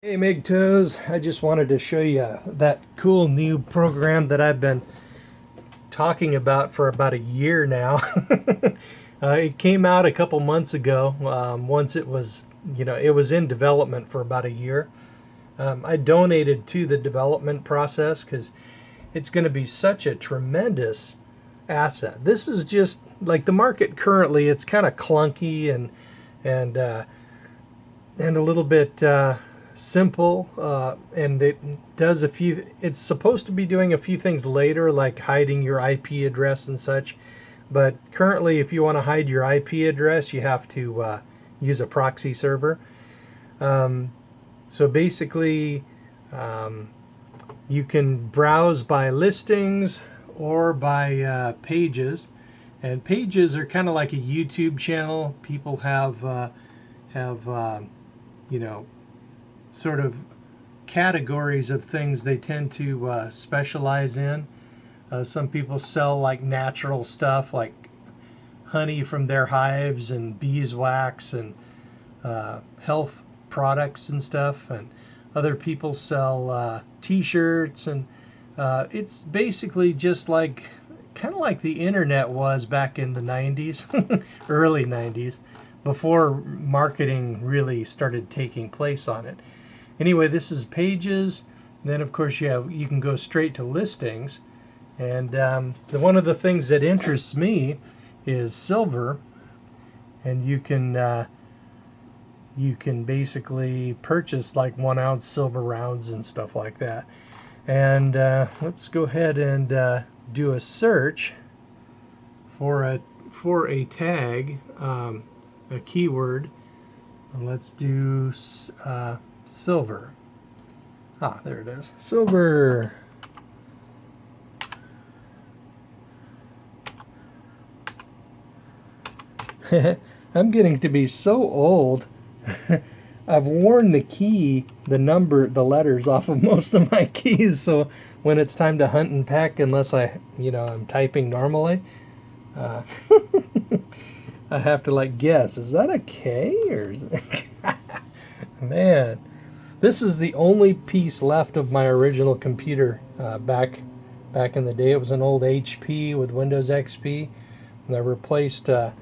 Hey MIGTOEs, I just wanted to show you that cool new program that I've been talking about for about a year now. It came out a couple months ago. Once it was, it was in development for about a year. I donated to the development process because it's going to be such a tremendous asset. This is just like the market currently. It's kind of clunky and and a little bit simple, and it does a few. It's supposed to be doing a few things later, like hiding your IP address and such. But currently, if you want to hide your IP address, you have to use a proxy server. So basically, um, you can browse by listings or by pages, and pages are kind of like a YouTube channel. People have you know, sort of categories of things they tend to specialize in. Some people sell like natural stuff, like honey from their hives and beeswax and health products and stuff. And other people sell T-shirts, and it's basically just like kind of like the internet was back in the 90s, early 90s, before marketing really started taking place on it. Anyway, this is pages. Then of course you can go straight to listings, and one of the things that interests me is silver, and you can basically purchase like 1 ounce silver rounds and stuff like that. And let's go ahead and do a search for a tag, a keyword. And let's do silver. Ah, there it is. Silver. I'm getting to be so old. I've worn the key, the number, the letters off of most of my keys, so when it's time to hunt and peck, unless I'm typing normally, uh, I have to like guess, is that a K or is it man, this is the only piece left of my original computer back in the day. It was an old HP with Windows XP, and I replaced the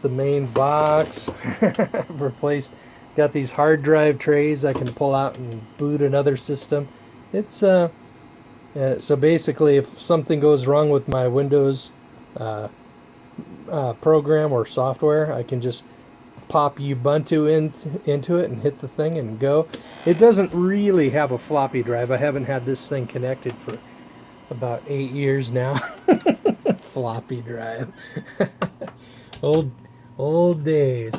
main box. Got these hard drive trays I can pull out and boot another system. It's so basically, if something goes wrong with my Windows program or software, I can just pop Ubuntu into it and hit the thing and go. It doesn't really have a floppy drive. I haven't had this thing connected for about 8 years now. Floppy drive. old days.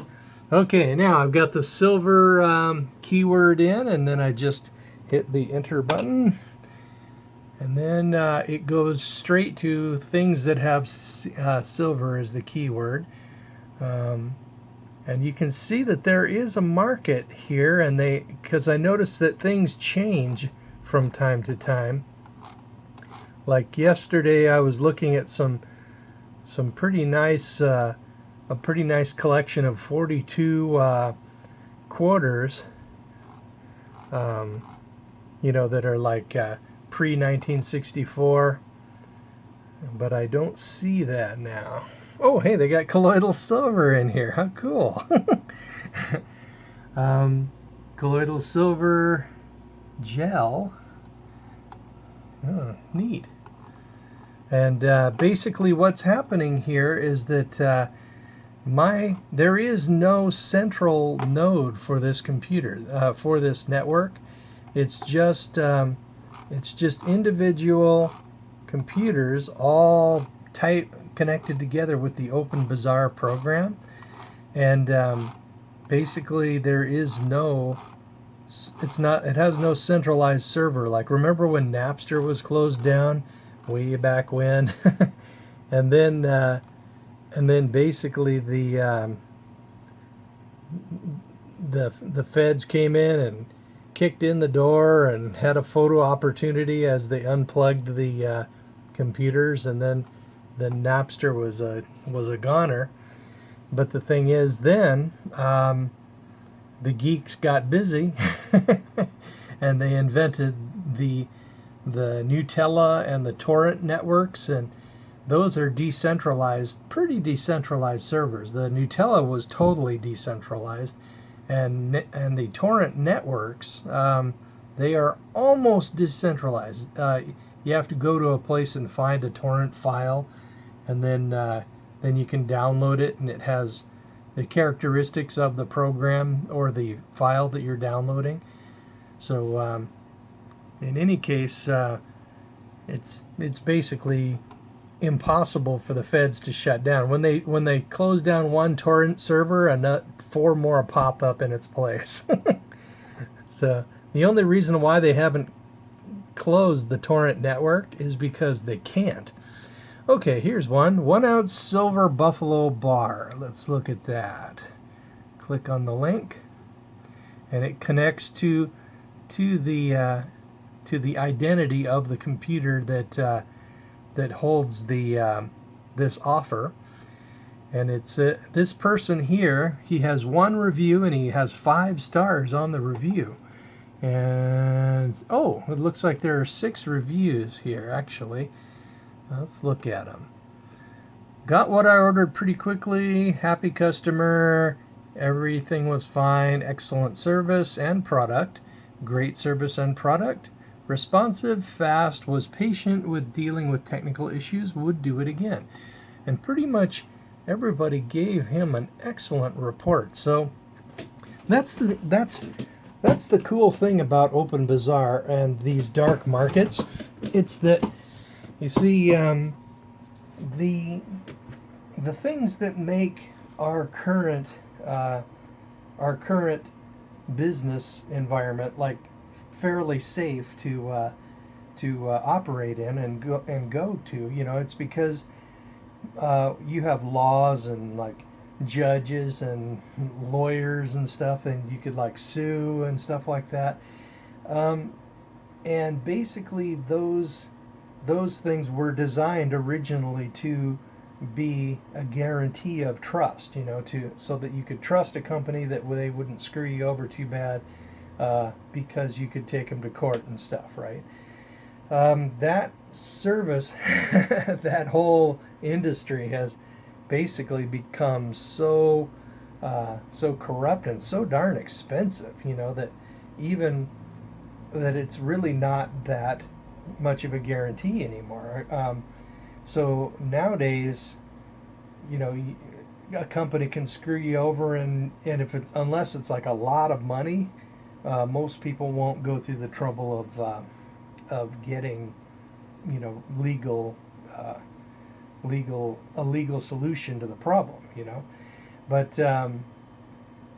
Okay, now I've got the silver keyword in, and then I just hit the enter button, and then it goes straight to things that have silver as the keyword. And you can see that there is a market here, and because I noticed that things change from time to time. Like yesterday, I was looking at some pretty nice, a pretty nice collection of 42 quarters, that are like pre-1964, but I don't see that now. Oh, hey, they got colloidal silver in here. How cool. Colloidal silver gel. Oh, neat. And basically what's happening here is that there is no central node for this computer, for this network. It's just individual computers all connected together with the Open Bazaar program, and basically it has no centralized server. Like, remember when Napster was closed down way back when? and then basically the feds came in and kicked in the door and had a photo opportunity as they unplugged the computers, and then Napster was a goner. But the thing is, then the geeks got busy and they invented the Nutella and the torrent networks, and those are decentralized, pretty decentralized servers. The Nutella was totally decentralized, and the torrent networks, they are almost decentralized. You have to go to a place and find a torrent file, and then you can download it, and it has the characteristics of the program or the file that you're downloading. So in any case, it's basically impossible for the feds to shut down. When they close down one torrent server, another 4 more pop up in its place. So the only reason why they haven't closed the torrent network is because they can't. Okay, here's one. 1 ounce silver buffalo bar. Let's look at that. Click on the link, and it connects to the identity of the computer that holds the this offer. And it's this person here. He has 1 review, and he has 5 stars on the review. And oh, it looks like there are 6 reviews here actually. Let's look at them. Got what I ordered pretty quickly. Happy customer. Everything was fine. Excellent service and product. Great service and product. Responsive, fast, was patient with dealing with technical issues, would do it again. And pretty much everybody gave him an excellent report. So that's the cool thing about Open Bazaar and these dark markets. It's that, you see, the things that make our current business environment like fairly safe to operate in and go to. You know, it's because you have laws and like judges and lawyers and stuff, and you could like sue and stuff like that. And basically those things were designed originally to be a guarantee of trust, you know, so that you could trust a company that they wouldn't screw you over too bad, because you could take them to court and stuff, right? That service, that whole industry has basically become so corrupt and so darn expensive, you know, that it's really not that much of a guarantee anymore. So nowadays, you know, a company can screw you over, and unless it's like a lot of money, most people won't go through the trouble of getting, you know, a legal solution to the problem, you know.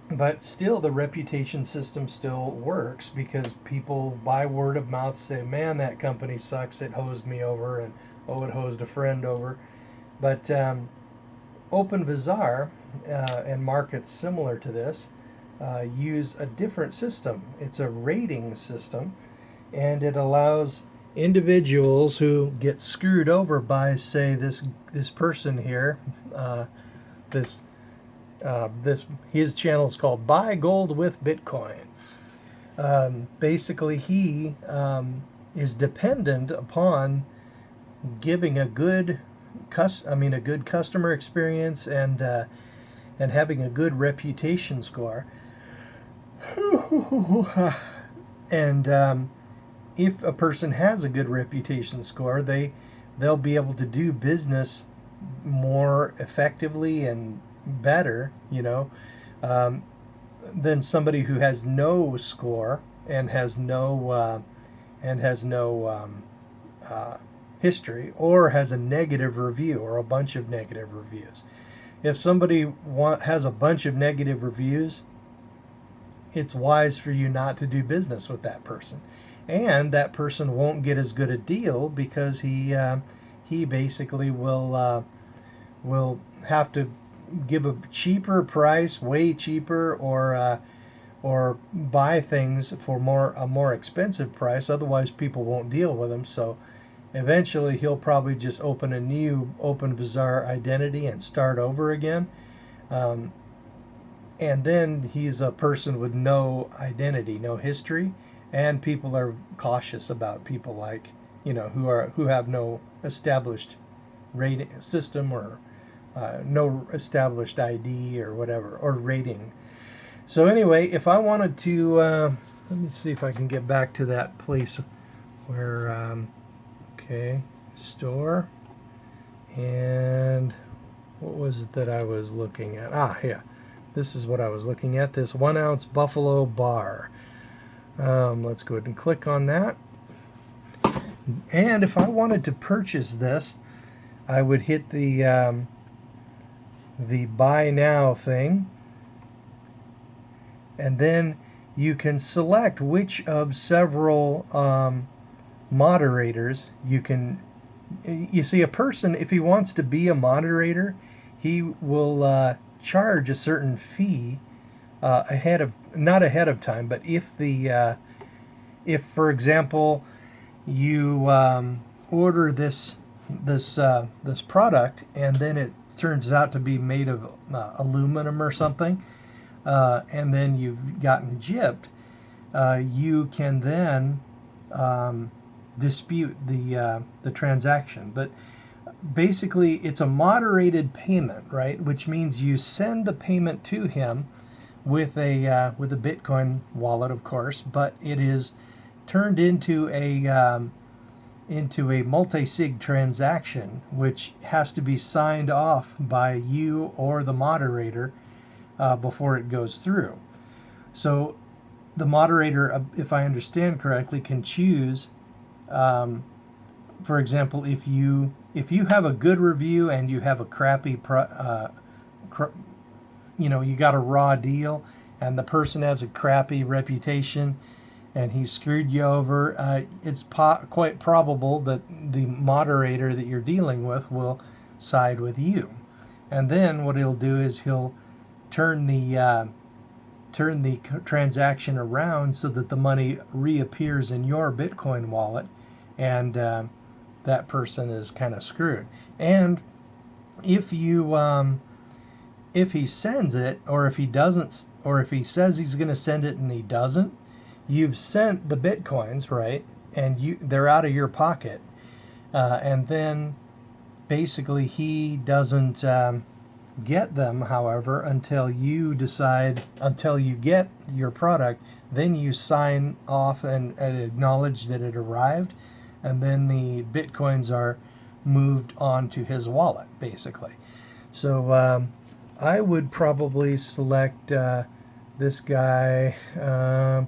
But still, the reputation system still works because people, by word of mouth, say, man, that company sucks, it hosed me over, and oh, it hosed a friend over. But Open Bazaar and markets similar to this use a different system. It's a rating system, and it allows individuals who get screwed over by, say, this person here, his channel is called Buy Gold with Bitcoin. Basically, he is dependent upon giving a good customer experience and having a good reputation score. And if a person has a good reputation score, they'll be able to do business more effectively and better, you know, than somebody who has no score and has no history, or has a negative review or a bunch of negative reviews. If somebody has a bunch of negative reviews, it's wise for you not to do business with that person, and that person won't get as good a deal because he basically will have to give a cheaper price, way cheaper, or buy things for a more expensive price. Otherwise, people won't deal with him. So eventually, he'll probably just open a new Open Bazaar identity and start over again. and then he's a person with no identity, no history, and people are cautious about people like, who have no established rating system, or no established ID or whatever, or rating. So anyway, if I wanted to, let me see if I can get back to that place where, okay, store, and what was it that I was looking at? Yeah, this is what I was looking at, this 1 ounce buffalo bar. Let's go ahead and click on that. And if I wanted to purchase this, I would hit the buy now thing, and then you can select which of several moderators you see. A person, if he wants to be a moderator, he will charge a certain fee not ahead of time, but if for example you order this product, and then it turns out to be made of aluminum or something, and then you've gotten gypped, you can then dispute the transaction. But basically, it's a moderated payment, right? Which means you send the payment to him with a Bitcoin wallet, of course, but it is turned into a multi-sig transaction, which has to be signed off by you or the moderator before it goes through. So the moderator, if I understand correctly, can choose, for example, if you have a good review and you have a crappy you got a raw deal, and the person has a crappy reputation and he screwed you over, it's quite probable that the moderator that you're dealing with will side with you. And then what he'll do is he'll turn the transaction around so that the money reappears in your Bitcoin wallet, and that person is kind of screwed. And if he sends it, or if he doesn't, or if he says he's going to send it and he doesn't, you've sent the Bitcoins, right? And they're out of your pocket, and then basically he doesn't get them, however, until you get your product. Then you sign off and acknowledge that it arrived, and then the Bitcoins are moved onto his wallet, basically. So I would probably select this guy.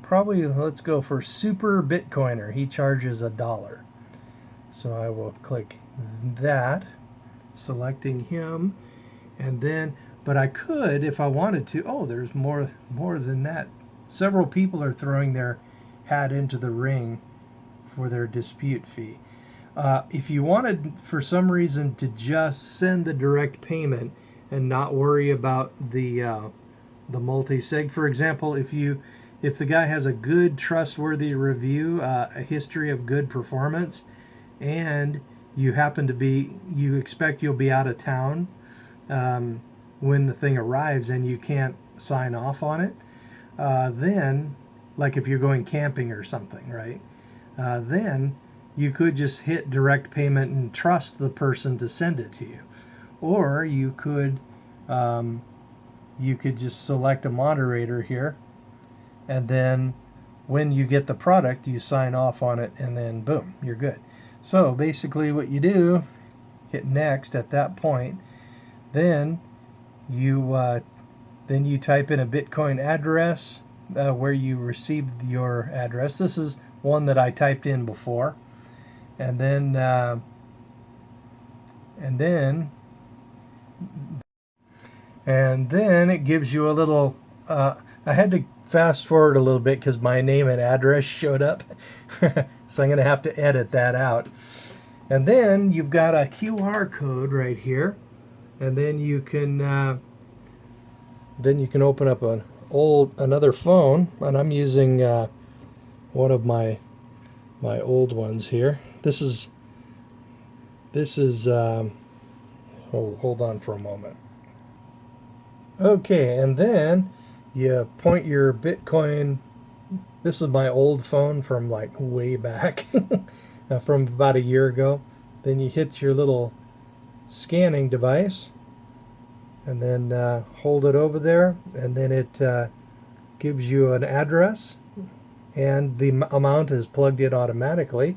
Probably let's go for Super Bitcoiner. He charges $1. So I will click that, selecting him, and then, but I could, if I wanted to, there's more than that. Several people are throwing their hat into the ring for their dispute fee. If you wanted, for some reason, to just send the direct payment and not worry about the multi-sig, for example, if the guy has a good, trustworthy review, a history of good performance, and you expect you'll be out of town when the thing arrives and you can't sign off on it, then, like if you're going camping or something, right? Then you could just hit direct payment and trust the person to send it to you. Or you could just select a moderator here, and then when you get the product, you sign off on it, and then boom, you're good. So basically what you do, hit next at that point, then you type in a Bitcoin address where you received your address. This is one that I typed in before, and then it gives you a little. I had to fast forward a little bit because my name and address showed up, so I'm going to have to edit that out. And then you've got a QR code right here, and then you can open up another phone, and I'm using one of my old ones here. This is hold on for a moment. Okay, and then You point your Bitcoin. This is my old phone from like way back, from about a year ago. Then you hit your little scanning device, and then hold it over there, and then it gives you an address, and the amount is plugged in automatically.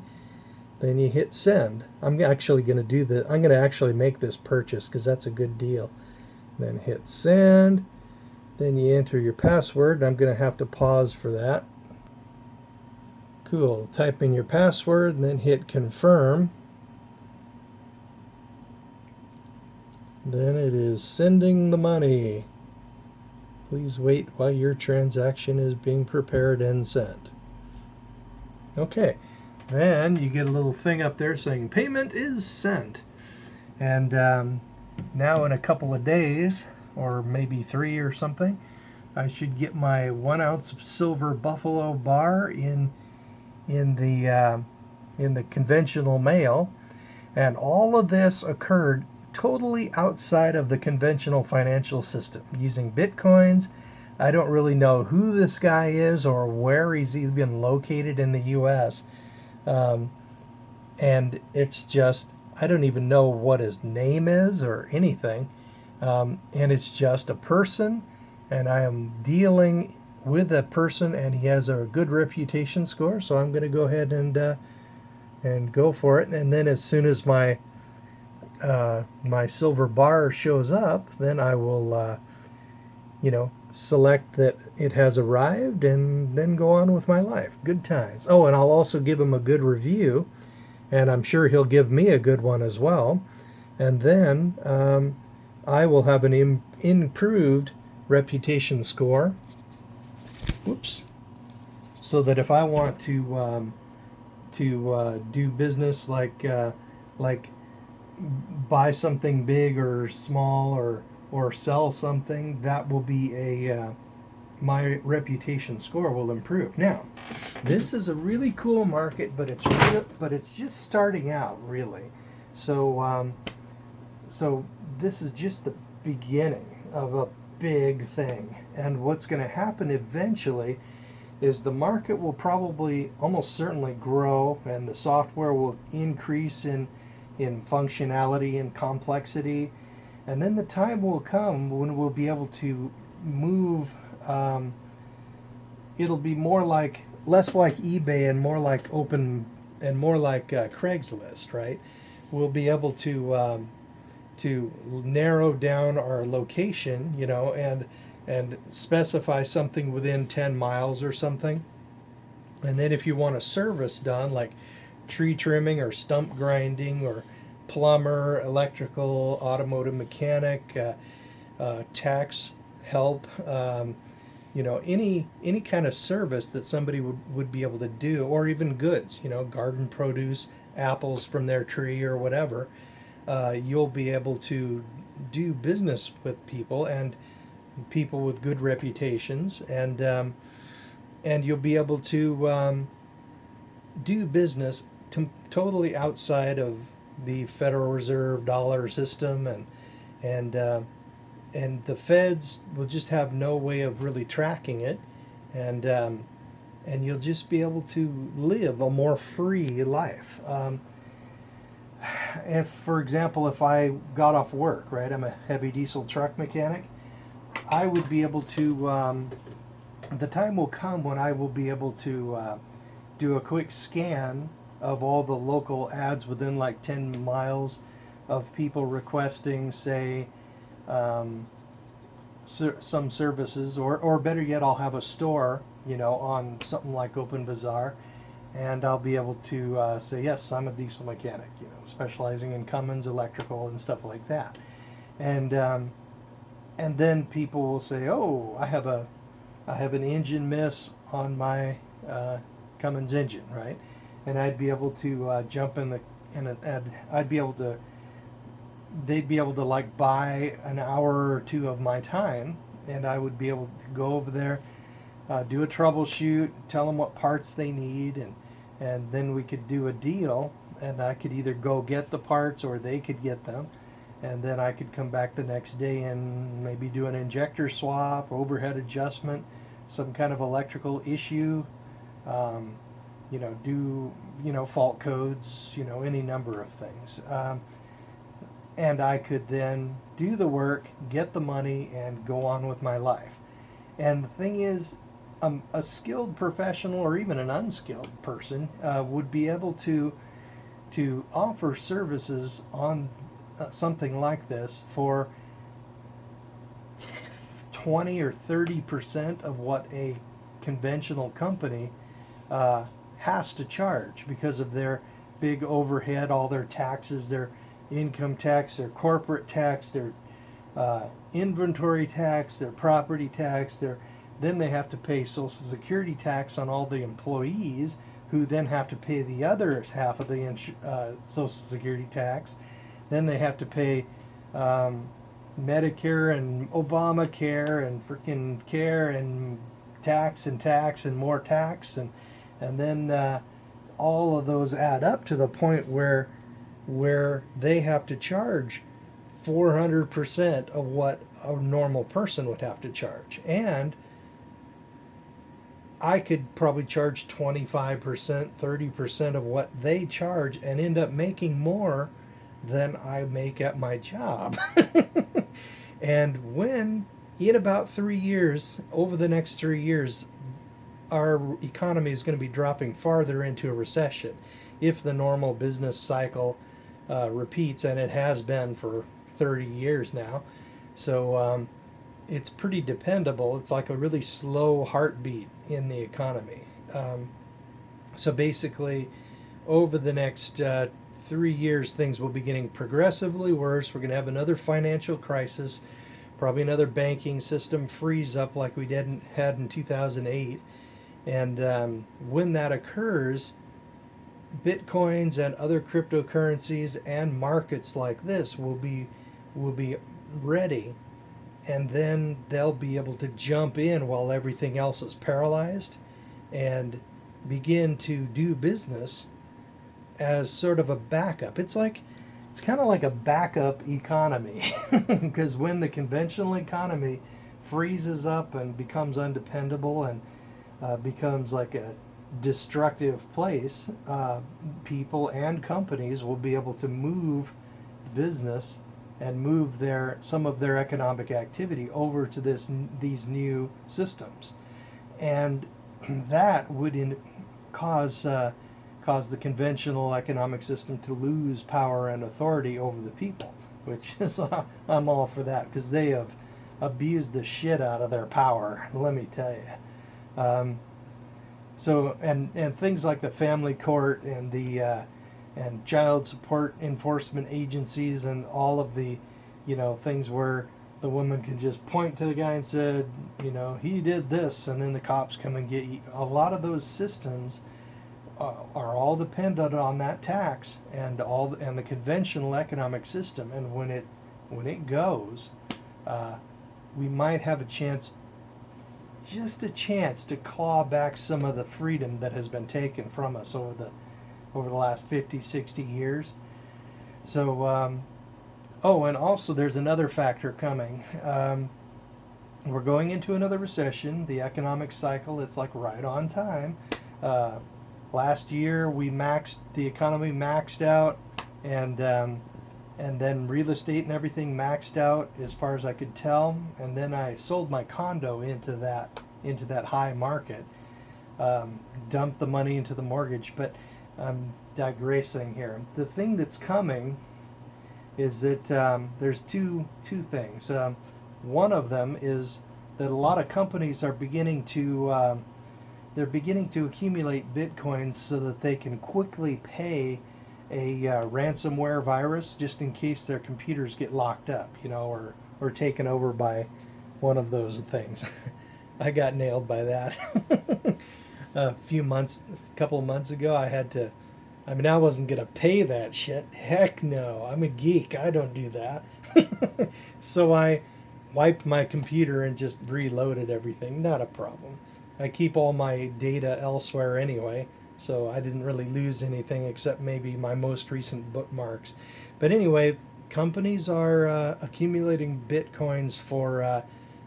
Then you hit send. I'm actually going to do that. I'm going to actually make this purchase because that's a good deal. Then hit send. Then you enter your password. I'm going to have to pause for that. Cool. Type in your password and then hit confirm. Then it is sending the money. Please wait while your transaction is being prepared and sent. Okay. Then you get a little thing up there saying payment is sent. And now in a couple of days, or maybe 3 or something, I should get my 1 ounce silver buffalo bar in the conventional mail. And all of this occurred totally outside of the conventional financial system using bitcoins. I don't really know who this guy is or where he's even located in the US. And it's just, I don't even know what his name is or anything. And it's just a person, and I am dealing with a person, and he has a good reputation score, so I'm going to go ahead and go for it. And then as soon as my my silver bar shows up, then I will select that it has arrived, and then go on with my life. Good times. Oh, and I'll also give him a good review, and I'm sure he'll give me a good one as well. And then I will have an improved reputation score. Whoops. So that if I want to do business like buy something big or small, or sell something, that will be a my reputation score will improve. Now, this is a really cool market, but it's just starting out really. So so this is just the beginning of a big thing. And what's going to happen eventually is the market will probably almost certainly grow, and the software will increase in functionality and complexity. And then the time will come when we'll be able to move. It'll be less like eBay and more like Craigslist, right? We'll be able to narrow down our location, and specify something within 10 miles or something. And then if you want a service done, like tree trimming or stump grinding or plumber, electrical, automotive mechanic, tax help, any kind of service that somebody would be able to do, or even goods, garden produce, apples from their tree or whatever, you'll be able to do business with people, and people with good reputations, and you'll be able to do business totally outside of the Federal Reserve dollar system, and and the feds will just have no way of really tracking it, and you'll just be able to live a more free life. If, for example, if I got off work, right, I'm a heavy diesel truck mechanic, I would be able to. The time will come when I will be able to do a quick scan of all the local ads within like 10 miles of people requesting, say, some services, or better yet, I'll have a store, on something like Open Bazaar, and I'll be able to say, yes, I'm a diesel mechanic, specializing in Cummins electrical and stuff like that, and then people will say, oh, I have an engine miss on my Cummins engine, right? And I'd be able to jump in I'd be able to. They'd be able to like buy an hour or two of my time, and I would be able to go over there, do a troubleshoot, tell them what parts they need, and then we could do a deal, and I could either go get the parts or they could get them, and then I could come back the next day and maybe do an injector swap, overhead adjustment, some kind of electrical issue, um, do, fault codes, any number of things. And I could then do the work, get the money, and go on with my life. And the thing is, a skilled professional or even an unskilled person would be able to offer services on something like this for 20 or 30% of what a conventional company has to charge because of their big overhead, all their taxes, their income tax, their corporate tax, their inventory tax, their property tax, then they have to pay Social Security tax on all the employees, who then have to pay the other half of the Social Security tax. Then they have to pay Medicare and Obamacare and freaking care and tax and more tax, and then all of those add up to the point where they have to charge 400% of what a normal person would have to charge. And I could probably charge 25%, 30% of what they charge and end up making more than I make at my job. And when, in about 3 years, over the next 3 years, our economy is going to be dropping farther into a recession if the normal business cycle repeats, and it has been for 30 years now. So it's pretty dependable. It's like a really slow heartbeat in the economy. So basically, over the next 3 years, things will be getting progressively worse. We're going to have another financial crisis, probably another banking system freeze up like we had in 2008. And when that occurs, bitcoins and other cryptocurrencies and markets like this will be ready, and then they'll be able to jump in while everything else is paralyzed and begin to do business as sort of a backup. It's kind of like a backup economy because when the conventional economy freezes up and becomes undependable and becomes like a destructive place, people and companies will be able to move business and move some of their economic activity over to these new systems, and that would cause the conventional economic system to lose power and authority over the people, which is I'm all for that, because they have abused the shit out of their power. Let me tell you. So and things like the family court and the and child support enforcement agencies and all of the things where the woman can just point to the guy and said, he did this, and then the cops come and get you. A lot of those systems are all dependent on that tax and the conventional economic system. And when it goes, we might have just a chance to claw back some of the freedom that has been taken from us over the last 50, 60 years. So, and also there's another factor coming. We're going into another recession. The economic cycle, it's like right on time. Last year the economy maxed out, and then real estate and everything maxed out as far as I could tell. And then I sold my condo into that high market, dumped the money into the mortgage. But I'm digressing here. The thing that's coming is that there's two things. One of them is that a lot of companies are beginning to accumulate bitcoins so that they can quickly pay a ransomware virus, just in case their computers get locked up, or taken over by one of those things. I got nailed by that. A couple of months ago, I wasn't going to pay that shit. Heck no. I'm a geek. I don't do that. So I wiped my computer and just reloaded everything. Not a problem. I keep all my data elsewhere anyway, so I didn't really lose anything except maybe my most recent bookmarks. But anyway, companies are accumulating bitcoins for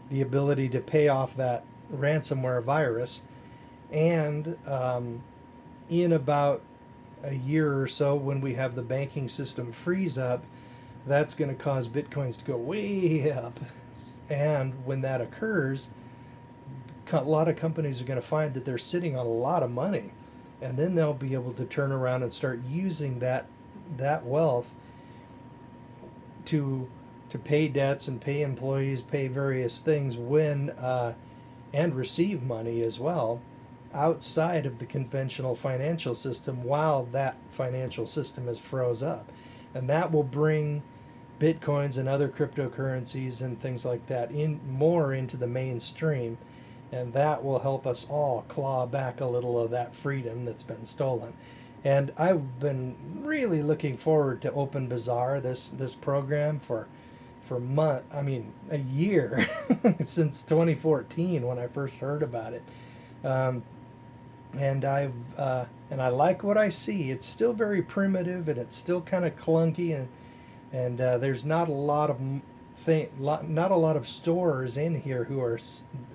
the ability to pay off that ransomware virus, and in about a year or so, when we have the banking system freeze up, that's going to cause bitcoins to go way up. And when that occurs, a lot of companies are going to find that they're sitting on a lot of money, and then they'll be able to turn around and start using that wealth to pay debts and pay employees, pay various things when and receive money as well outside of the conventional financial system while that financial system is froze up. And that will bring bitcoins and other cryptocurrencies and things like that in more into the mainstream, and that will help us all claw back a little of that freedom that's been stolen. And I've been really looking forward to Open Bazaar, this program, for a year since 2014 when I first heard about it. Um, and I like what I see. It's still very primitive, and it's still kind of clunky, and there's not a lot of not a lot of stores in here who are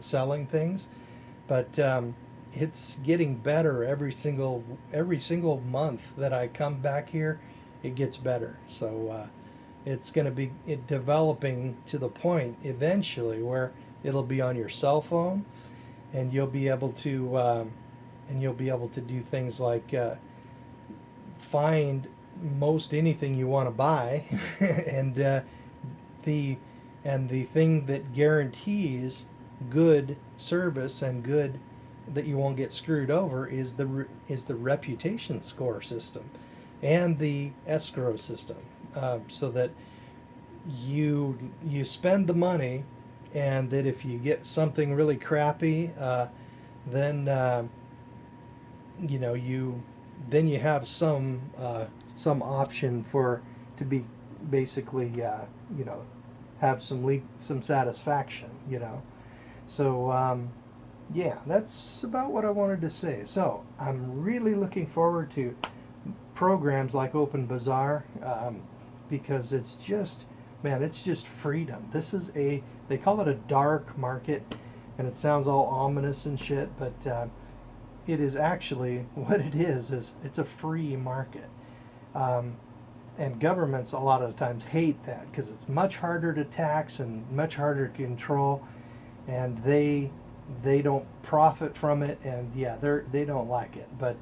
selling things, but it's getting better every single month that I come back here. It gets better. So it's going to be developing to the point eventually where it'll be on your cell phone, and you'll be able to do things like find most anything you want to buy, and the the thing that guarantees good service and good that you won't get screwed over is the reputation score system and the escrow system, so that you spend the money, and that if you get something really crappy, then you have some option for to be basically have some satisfaction. So yeah, that's about what I wanted to say. So I'm really looking forward to programs like Open Bazaar, because it's just freedom. They call it a dark market, and it sounds all ominous and shit, but it is actually what it is it's a free market. And governments a lot of the times hate that because it's much harder to tax and much harder to control, and they don't profit from it, and yeah, they don't like it. But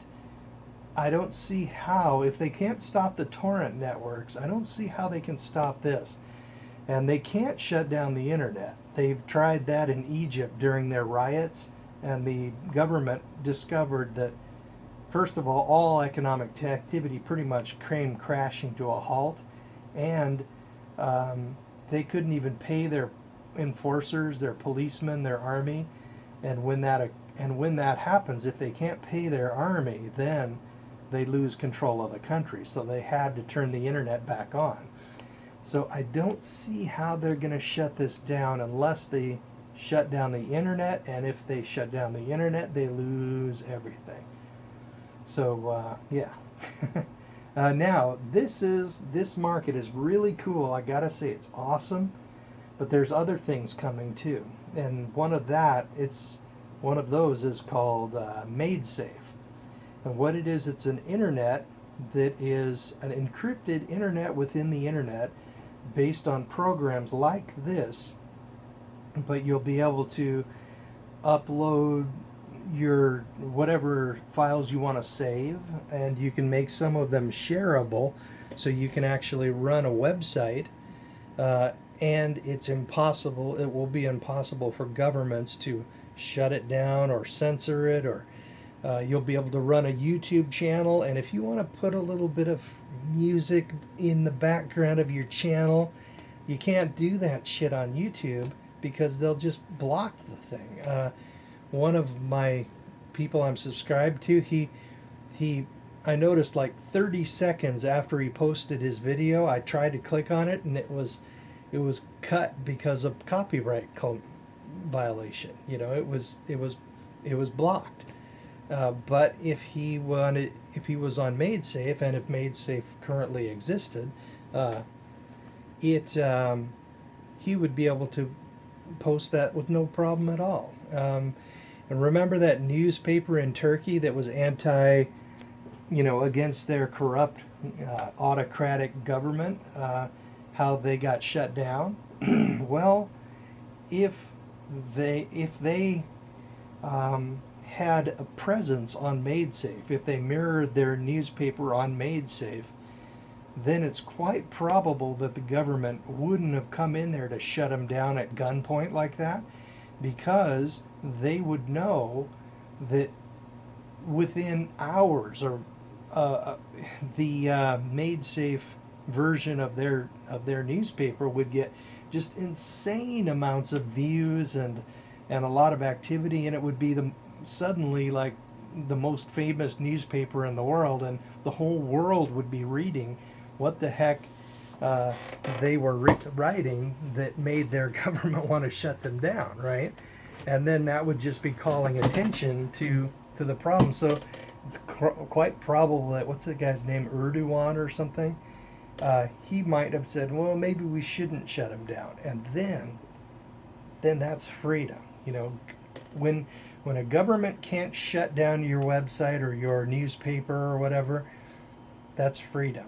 I don't see how, if they can't stop the torrent networks, I don't see how they can stop this. And they can't shut down the internet. They've tried that in Egypt during their riots, and the government discovered that, first of all economic activity pretty much came crashing to a halt, and they couldn't even pay their enforcers, their policemen, their army. And when that happens, if they can't pay their army, then they lose control of the country. So they had to turn the internet back on. So I don't see how they're going to shut this down unless they shut down the internet, and if they shut down the internet, they lose everything. So yeah. Now this market is really cool. I gotta say, it's awesome, but there's other things coming too, and one of those is called MaidSafe. And what it is, it's an internet that is an encrypted internet within the internet, based on programs like this. But you'll be able to upload your whatever files you want to save, and you can make some of them shareable, so you can actually run a website, and it will be impossible for governments to shut it down or censor it, or you'll be able to run a YouTube channel, and if you want to put a little bit of music in the background of your channel, you can't do that shit on YouTube because they'll just block the thing. One of my people I'm subscribed to, I noticed like 30 seconds after he posted his video, I tried to click on it, and it was cut because of copyright violation. It was blocked. But if he was on MaidSafe, and if MaidSafe currently existed, it he would be able to post that with no problem at all. And remember that newspaper in Turkey that was against their corrupt, autocratic government, how they got shut down? Well, if they had a presence on MadeSafe, if they mirrored their newspaper on MadeSafe, then it's quite probable that the government wouldn't have come in there to shut them down at gunpoint like that, because they would know that within hours, or the MadeSafe version of their newspaper would get just insane amounts of views and a lot of activity, and it would be suddenly like the most famous newspaper in the world, and the whole world would be reading what the heck they were writing that made their government want to shut them down, right? And then that would just be calling attention to the problem. So it's quite probable that, what's the guy's name, Erdogan or something, he might have said, well, maybe we shouldn't shut him down. And then that's freedom. When a government can't shut down your website or your newspaper or whatever, that's freedom.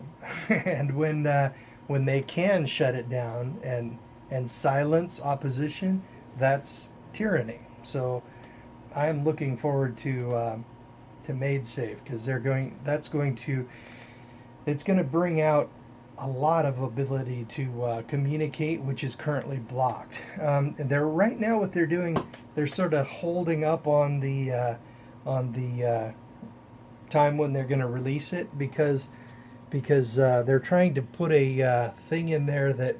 And when they can shut it down and silence opposition, that's tyranny. So I'm looking forward to MadeSafe, because it's going to bring out a lot of ability to communicate, which is currently blocked. And they're right now, what they're doing, they're sort of holding up on the time when they're going to release it, because they're trying to put a thing in there that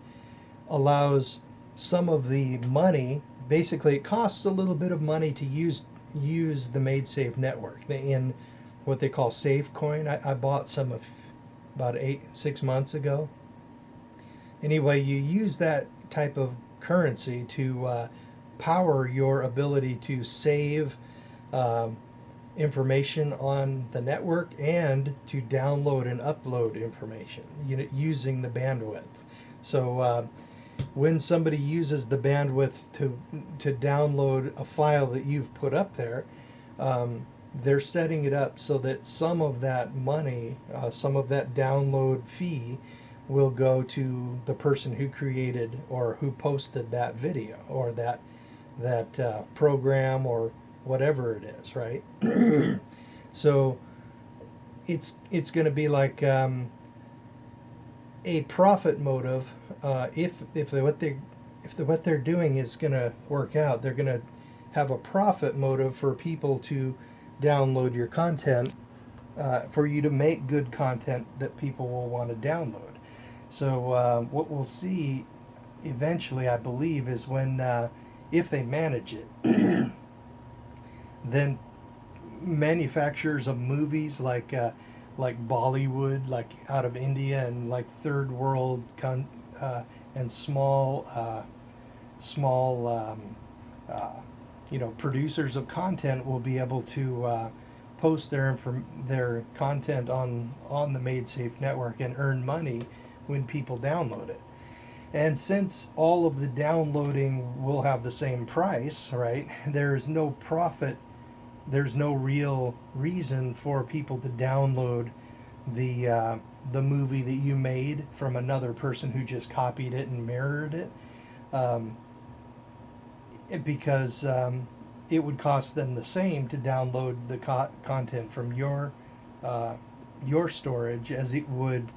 allows some of the money. Basically, it costs a little bit of money to use the MadeSafe network in what they call SafeCoin. I bought some of about 6 months ago. Anyway, you use that type of currency to power your ability to save information on the network and to download and upload information, using the bandwidth. So when somebody uses the bandwidth to download a file that you've put up there, they're setting it up so that some of that money, some of that download fee, will go to the person who created or who posted that video or that program or whatever it is, right? So it's going to be like a profit motive. If what they're doing is going to work out, they're going to have a profit motive for people to download your content, for you to make good content that people will want to download. So what we'll see eventually, I believe, is when, if they manage it, then manufacturers of movies like Bollywood, like out of India, and like third world and small producers of content will be able to post their content on the MadeSafe network and earn money when people download it. And since all of the downloading will have the same price, right, there's no profit, there's no real reason for people to download the movie that you made from another person who just copied it and mirrored it, because it would cost them the same to download the content from your storage as it would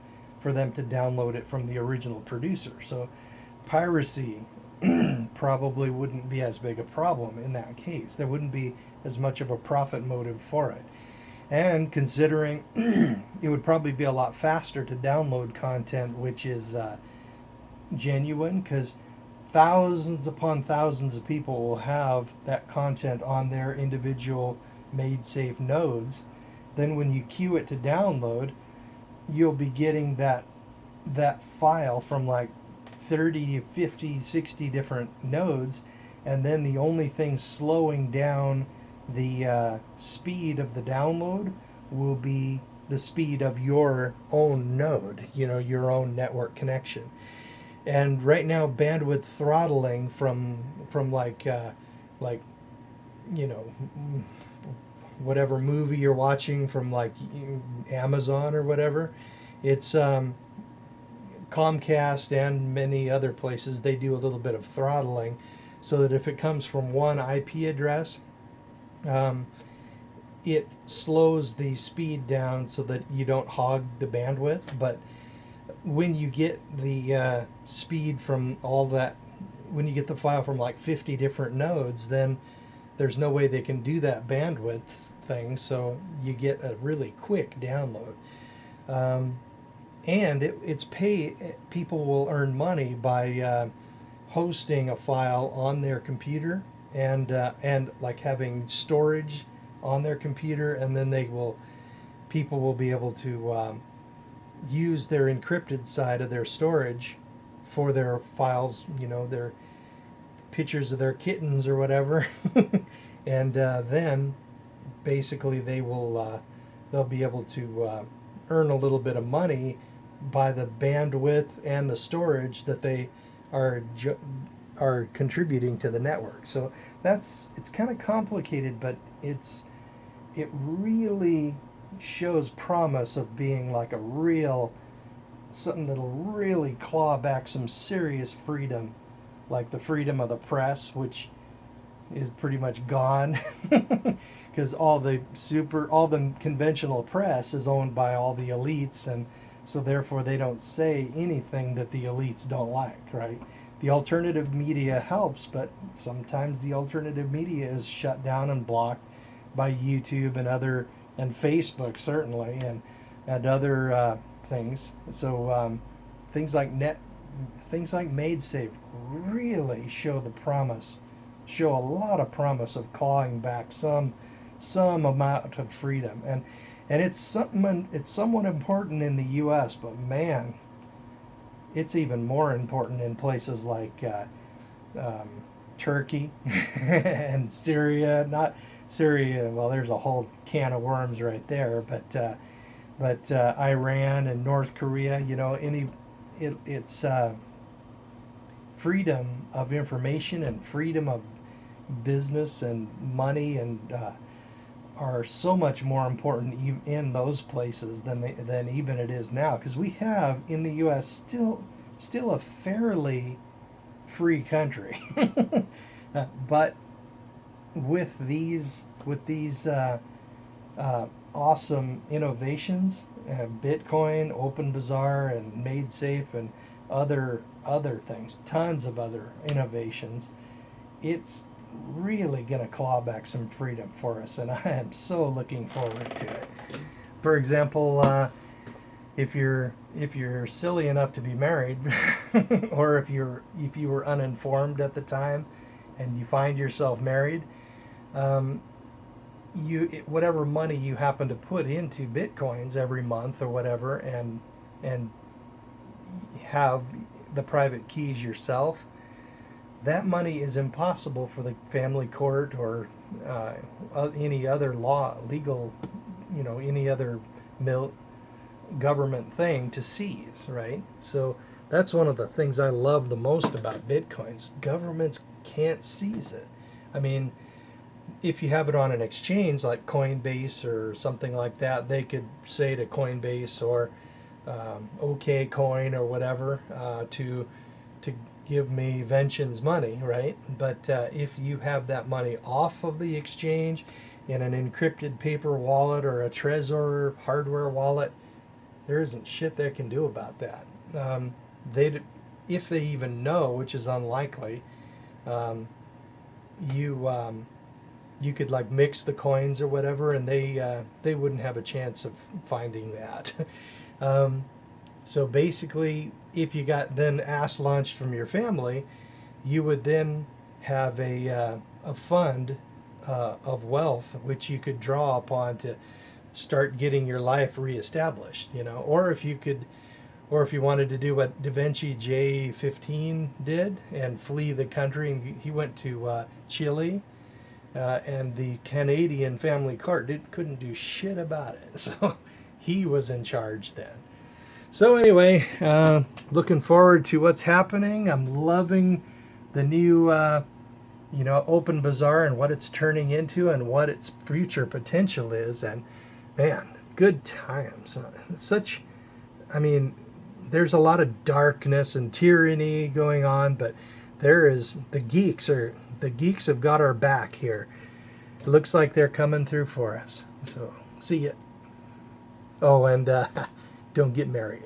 for them to download it from the original producer. So piracy probably wouldn't be as big a problem in that case. There wouldn't be as much of a profit motive for it. And considering it would probably be a lot faster to download content which is genuine, because thousands upon thousands of people will have that content on their individual MadeSafe nodes. Then when you queue it to download, you'll be getting that file from like 30, 50, 60 different nodes, and then the only thing slowing down the speed of the download will be the speed of your own node, your own network connection. And right now, bandwidth throttling from like you know whatever movie you're watching from like Amazon or whatever, it's Comcast and many other places, they do a little bit of throttling so that if it comes from one IP address, um, it slows the speed down so that you don't hog the bandwidth. But when you get the speed from all that, when you get the file from like 50 different nodes, then there's no way they can do that bandwidth thing. So you get a really quick download. And it's pay. People will earn money by hosting a file on their computer and like having storage on their computer, and then people will be able to use their encrypted side of their storage for their files. Their pictures of their kittens or whatever, and then basically they'll be able to earn a little bit of money by the bandwidth and the storage that they are are contributing to the network. So it's kind of complicated, but it really shows promise of being like a real something that'll really claw back some serious freedom, like the freedom of the press, which is pretty much gone because all the conventional press is owned by all the elites, and so therefore they don't say anything that the elites don't like, right? The alternative media helps, but sometimes the alternative media is shut down and blocked by YouTube and Facebook certainly, and other things. So things like MaidSafe really show a lot of promise of clawing back some amount of freedom, and it's somewhat important in the U.S., but man, it's even more important in places like Turkey and Syria. Not Syria. Well, there's a whole can of worms right there, but Iran and North Korea. It's freedom of information and freedom of business and money and are so much more important in those places than even it is now, because we have in the U.S. still a fairly free country, but with these awesome innovations, Bitcoin, Open Bazaar, and MaidSafe, and other things, tons of other innovations, it's really going to claw back some freedom for us, and I am so looking forward to it. For example, if you're silly enough to be married, or if you were uninformed at the time, and you find yourself married, whatever money you happen to put into bitcoins every month or whatever, and have the private keys yourself, that money is impossible for the family court or any other legal, any other government thing to seize, right? So that's one of the things I love the most about bitcoins. Governments can't seize it. I mean, if you have it on an exchange like Coinbase or something like that, they could say to Coinbase or OK Coin or whatever to give me Vention's money, right? But if you have that money off of the exchange in an encrypted paper wallet or a Trezor hardware wallet, there isn't shit they can do about that. If they even know, which is unlikely, you could like mix the coins or whatever, and they wouldn't have a chance of finding that. So basically, if you got then ass launched from your family, you would then have a fund of wealth which you could draw upon to start getting your life reestablished. Or if you wanted to do what Da Vinci J15 did and flee the country, and he went to Chile, and the Canadian family court couldn't do shit about it, so he was in charge then. So anyway, looking forward to what's happening. I'm loving the new, Open Bazaar and what it's turning into and what its future potential is. And man, good times. Such, I mean, there's a lot of darkness and tyranny going on, but the geeks have got our back here. It looks like they're coming through for us. So see ya. Oh, and don't get married.